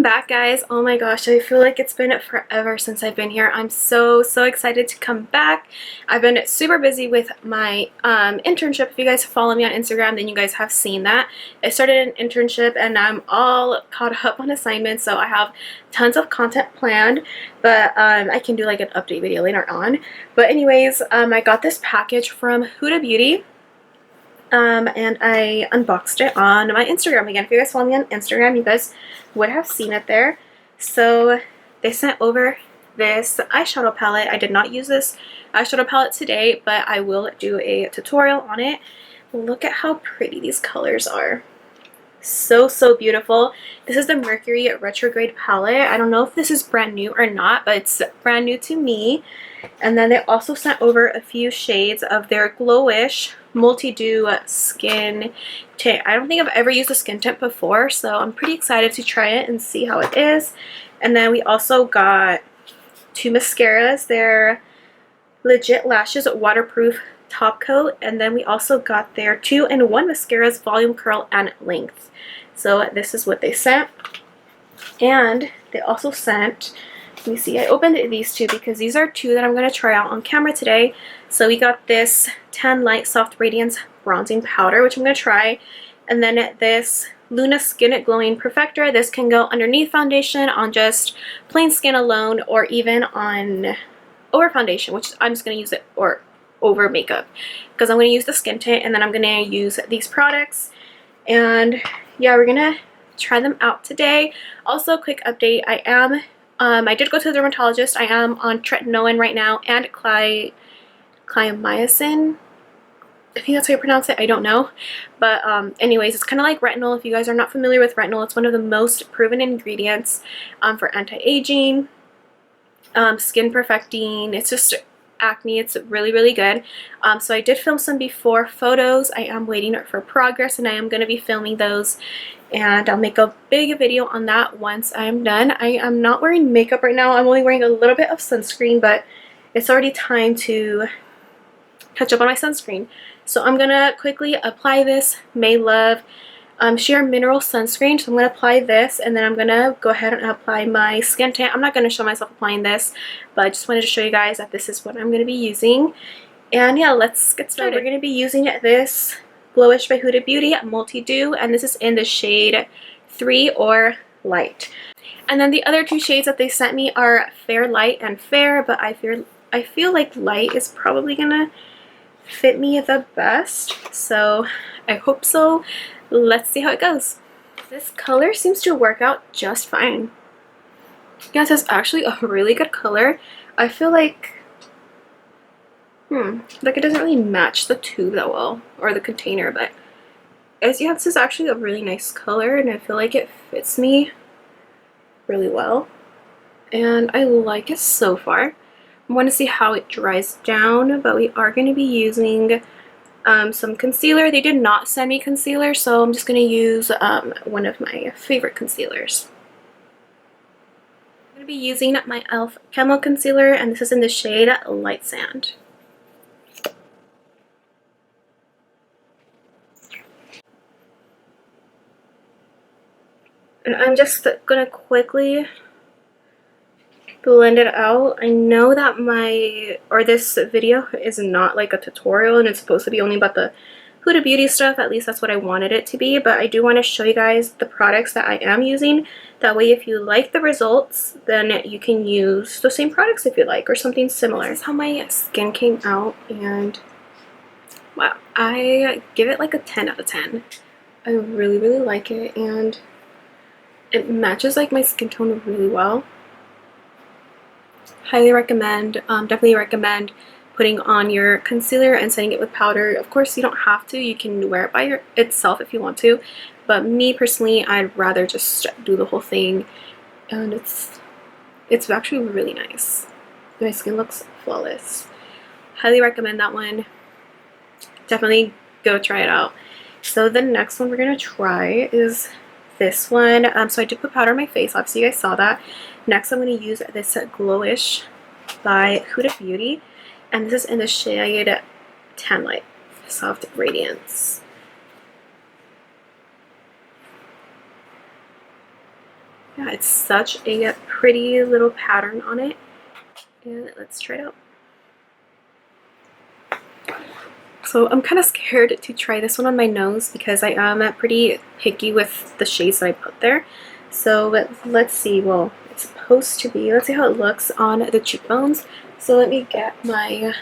back, guys. Oh my gosh, I feel like it's been forever since I've been here. I'm so excited to come back. I've been super busy with my internship. If you guys follow me on Instagram, then you guys have seen that I started an internship and I'm all caught up on assignments, so I have tons of content planned, but I can do like an update video later on. But anyways, I got this package from Huda Beauty. And I unboxed it on my Instagram. Again, if you guys follow me on Instagram, you guys would have seen it there. So they sent over this eyeshadow palette. I did not use this eyeshadow palette today, but I will do a tutorial on it. Look at how pretty these colors are. So beautiful. This is the Mercury Retrograde palette. I don't know if this is brand new or not, but it's brand new to me. And then they also sent over a few shades of their Glowish multi-dew skin tint. I don't think I've ever used a skin tint before, so I'm pretty excited to try it and see how it is. And then we also got two mascaras. They're Legit Lashes Waterproof Top Coat, and then we also got their 2-in-1 mascaras, volume, curl, and length. So this is what they sent. And they also sent, let me see, I opened these two because these are two that I'm going to try out on camera today. So we got this Tan Light Soft Radiance Bronzing Powder, which I'm going to try. And then this Luna Skin Glowing Perfector. This can go underneath foundation, on just plain skin alone, or even on over foundation, which I'm just going to use it, or over makeup, because I'm going to use the skin tint and then I'm going to use these products. And yeah, we're going to try them out today. Also, quick update, I did go to the dermatologist. I am on tretinoin right now and cliamycin. I think that's how you pronounce it. I don't know. But anyways, it's kind of like retinol. If you guys are not familiar with retinol, it's one of the most proven ingredients for anti-aging, skin perfecting. It's just acne. It's really good. So I did film some before photos. I am waiting for progress, and I am going to be filming those, and I'll make a big video on that once I'm done. I am not wearing makeup right now. I'm only wearing a little bit of sunscreen, but it's already time to catch up on my sunscreen. So I'm gonna quickly apply this May Love Sheer Mineral Sunscreen. So I'm going to apply this, and then I'm going to go ahead and apply my skin tint. I'm not going to show myself applying this, but I just wanted to show you guys that this is what I'm going to be using. And yeah, let's get started. We're going to be using this Glowish by Huda Beauty Multi-Dew, and this is in the shade 3 or Light. And then the other two shades that they sent me are Fair Light and Fair, but I feel like Light is probably going to fit me the best, so I hope so. Let's see how it goes. This color seems to work out just fine. Yes, it's actually a really good color. I feel like like it doesn't really match the tube that well, or the container, but as you have, this is actually a really nice color, and I feel like it fits me really well, and I like it so far. I want to see how it dries down, but we are going to be using some concealer. They did not send me concealer, so I'm just going to use one of my favorite concealers. I'm going to be using my e.l.f. Camo Concealer, and this is in the shade Light Sand. And I'm just going to quickly blend it out. I know that this video is not like a tutorial, and it's supposed to be only about the Huda Beauty stuff. At least that's what I wanted it to be, but I do want to show you guys the products that I am using. That way, if you like the results, then you can use the same products if you like, or something similar. This is how my skin came out, and wow, I give it like a 10 out of 10. I really like it, and it matches like my skin tone really well. Highly recommend, definitely recommend putting on your concealer and setting it with powder. Of course, you don't have to. You can wear it by itself if you want to. But me personally, I'd rather just do the whole thing. And it's actually really nice. My skin looks flawless. Highly recommend that one. Definitely go try it out. So the next one we're going to try is this one. So I did put powder on my face. Obviously, you guys saw that. Next, I'm going to use this Glowish by Huda Beauty, and this is in the shade Tan Light Soft Radiance. Yeah, it's such a pretty little pattern on it. And let's try it out. So I'm kind of scared to try this one on my nose because I am pretty picky with the shades that I put there. So let's see. Well, it's supposed to be, let's see how it looks on the cheekbones. So let me get my,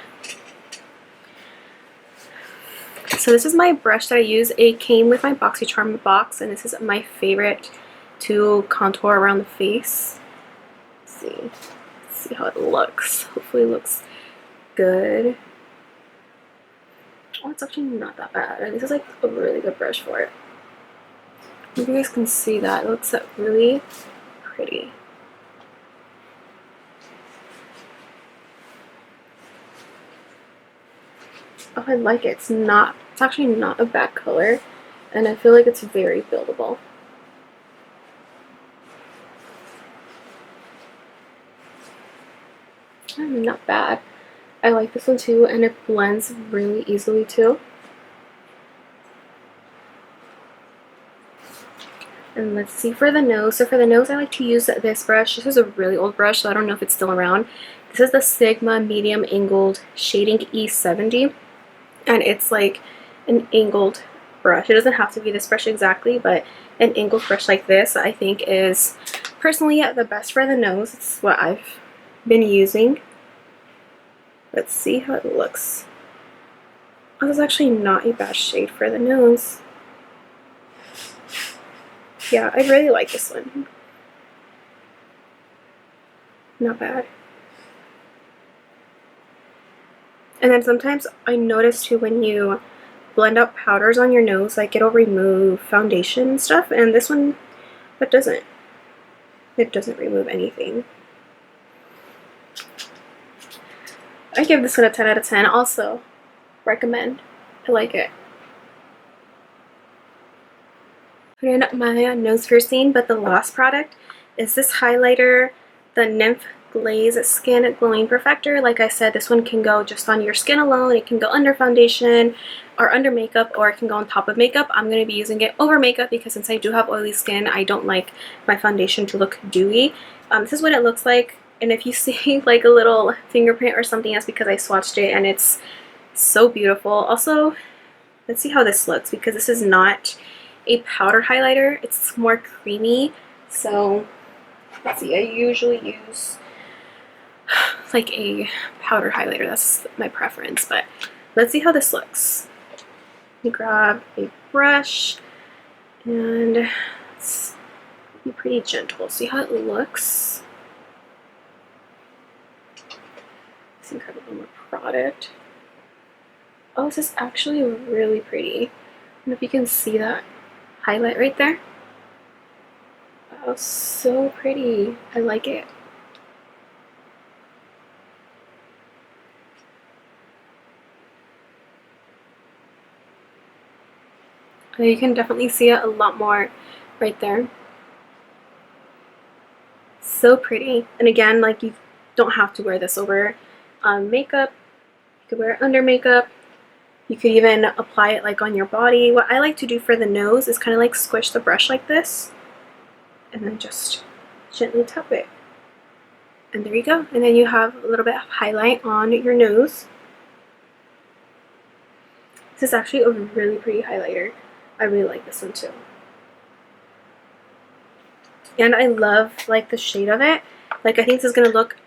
so this is my brush that I use. It came with my BoxyCharm box, and this is my favorite to contour around the face. Let's see how it looks. Hopefully it looks good. Oh, it's actually not that bad. And this is like a really good brush for it. Maybe you guys can see that. It looks really pretty. Oh, I like it. It's actually not a bad color. And I feel like it's very buildable. Not bad. I like this one too, and it blends really easily too. And let's see for the nose. So for the nose, I like to use this brush. This is a really old brush, so I don't know if it's still around. This is the Sigma Medium Angled Shading E70, and it's like an angled brush. It doesn't have to be this brush exactly, but an angled brush like this I think is personally the best for the nose. It's what I've been using. Let's see how it looks. Oh, this is actually not a bad shade for the nose. Yeah, I really like this one. Not bad. And then sometimes I notice too when you blend out powders on your nose, like it'll remove foundation and stuff, and this one, it doesn't. It doesn't remove anything. I give this one a 10 out of 10. Also, recommend. I like it. Put in my nose piercing, but the last product is this highlighter, the N.Y.M.P Glaze Skin Glowing Perfector. Like I said, this one can go just on your skin alone. It can go under foundation or under makeup, or it can go on top of makeup. I'm going to be using it over makeup because since I do have oily skin, I don't like my foundation to look dewy. This is what it looks like. And if you see like a little fingerprint or something, that's because I swatched it, and it's so beautiful. Also, let's see how this looks, because this is not a powder highlighter. It's more creamy. So let's see, I usually use like a powder highlighter. That's my preference, but let's see how this looks. Let me grab a brush and it's be pretty gentle. See how it looks. Let's see, grab a little more product. Oh, this is actually really pretty. I don't know if you can see that highlight right there. Oh, so pretty. I like it. You can definitely see it a lot more right there. So pretty. And again, like, you don't have to wear this over makeup. You could wear it under makeup. You could even apply it like on your body. What I like to do for the nose is kind of like squish the brush like this and then just gently tap it. And there you go. And then you have a little bit of highlight on your nose. This is actually a really pretty highlighter. I really like this one too. And I love like the shade of it. Like, I think this is going to look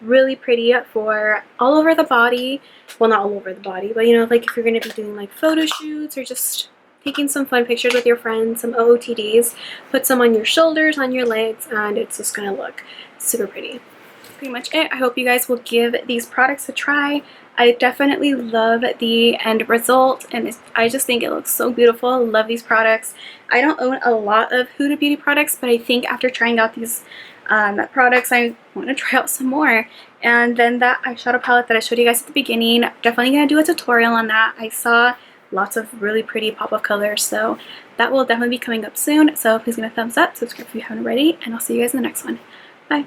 really pretty for all over the body. Well, not all over the body, but you know, like if you're going to be doing like photo shoots or just taking some fun pictures with your friends, some OOTDs, put some on your shoulders, on your legs, and it's just going to look super pretty. That's pretty much it. I hope you guys will give these products a try. I definitely love the end result, and I just think it looks so beautiful. I love these products. I don't own a lot of Huda Beauty products, but I think after trying out these products, I want to try out some more. And then that eyeshadow palette that I showed you guys at the beginning, definitely going to do a tutorial on that. I saw lots of really pretty pop of colors, so that will definitely be coming up soon. So please give me a thumbs up, subscribe if you haven't already, and I'll see you guys in the next one. Bye!